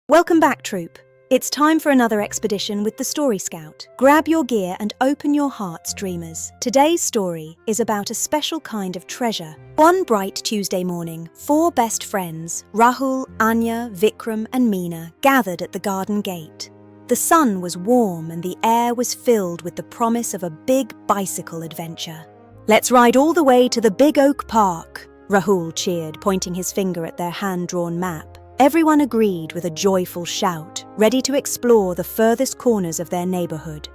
Welcome back, troop. It's time for another expedition with the Story Scout. Grab your gear and open your hearts, dreamers. Today's story is about a special kind of treasure. One bright Tuesday morning, 4 best friends, Rahul, Anya, Vikram and Meena, gathered at the garden gate. The sun was warm and the air was filled with the promise of a big bicycle adventure. "Let's ride all the way to the Big Oak Park," Rahul cheered, pointing his finger at their hand-drawn map. Everyone agreed with a joyful shout, ready to explore the furthest corners of their neighborhood.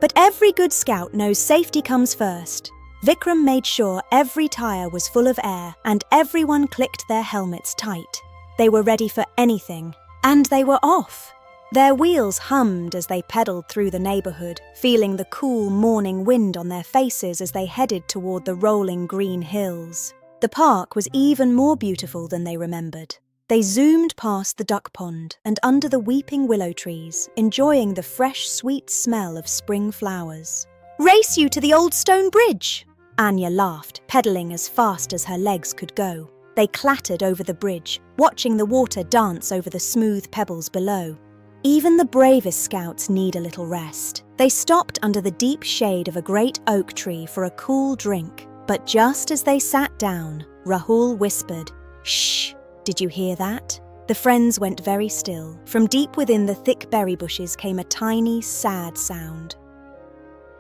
But every good scout knows safety comes first. Vikram made sure every tire was full of air and everyone clicked their helmets tight. They were ready for anything, and they were off. Their wheels hummed as they pedaled through the neighborhood, feeling the cool morning wind on their faces as they headed toward the rolling green hills. The park was even more beautiful than they remembered. They zoomed past the duck pond and under the weeping willow trees, enjoying the fresh, sweet smell of spring flowers. "Race you to the old stone bridge!" Anya laughed, pedaling as fast as her legs could go. They clattered over the bridge, watching the water dance over the smooth pebbles below. Even the bravest scouts need a little rest. They stopped under the deep shade of a great oak tree for a cool drink. But just as they sat down, Rahul whispered, "Shh! Did you hear that?" The friends went very still. From deep within the thick berry bushes came a tiny, sad sound.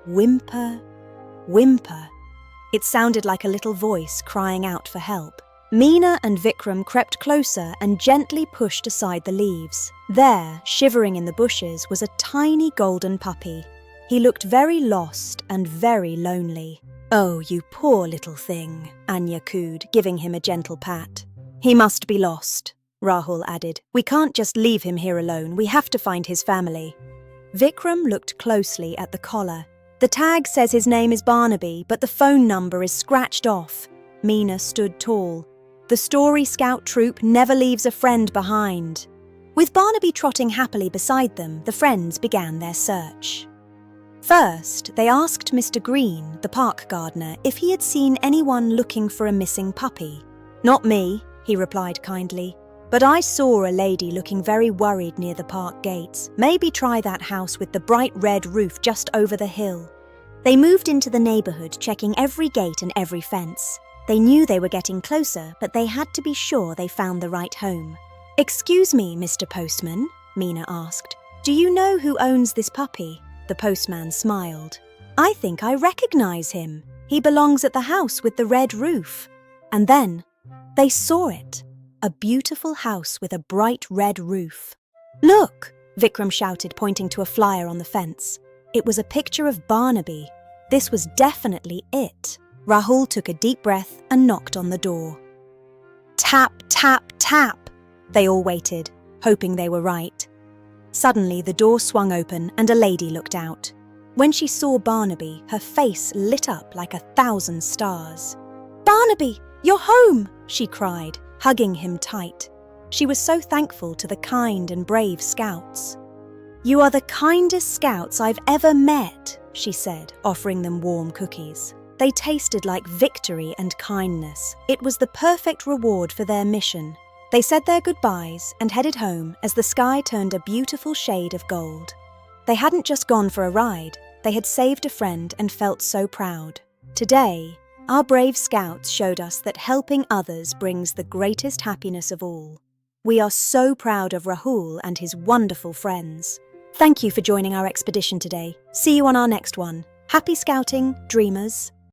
Whimper, whimper. It sounded like a little voice crying out for help. Meena and Vikram crept closer and gently pushed aside the leaves. There, shivering in the bushes, was a tiny golden puppy. He looked very lost and very lonely. "Oh, you poor little thing," Anya cooed, giving him a gentle pat. "He must be lost," Rahul added. "We can't just leave him here alone. We have to find his family." Vikram looked closely at the collar. "The tag says his name is Barnaby, but the phone number is scratched off." Meena stood tall. "The Story Scout troop never leaves a friend behind." With Barnaby trotting happily beside them, the friends began their search. First, they asked Mr. Green, the park gardener, if he had seen anyone looking for a missing puppy. "Not me," he replied kindly, "but I saw a lady looking very worried near the park gates. Maybe try that house with the bright red roof just over the hill." They moved into the neighborhood, checking every gate and every fence. They knew they were getting closer, but they had to be sure they found the right home. "Excuse me, Mr. Postman," Meena asked. "Do you know who owns this puppy?" The postman smiled. "I think I recognize him. He belongs at the house with the red roof." And then they saw it, a beautiful house with a bright red roof. "Look!" Vikram shouted, pointing to a flyer on the fence. It was a picture of Barnaby. This was definitely it. Rahul took a deep breath and knocked on the door. Tap, tap, tap. They all waited, hoping they were right. Suddenly, the door swung open and a lady looked out. When she saw Barnaby, her face lit up like 1,000 stars. "Barnaby, you're home!" she cried, hugging him tight. She was so thankful to the kind and brave scouts. "You are the kindest scouts I've ever met," she said, offering them warm cookies. They tasted like victory and kindness. It was the perfect reward for their mission. They said their goodbyes and headed home as the sky turned a beautiful shade of gold. They hadn't just gone for a ride, they had saved a friend and felt so proud. Today, our brave scouts showed us that helping others brings the greatest happiness of all. We are so proud of Rahul and his wonderful friends. Thank you for joining our expedition today. See you on our next one. Happy scouting, dreamers!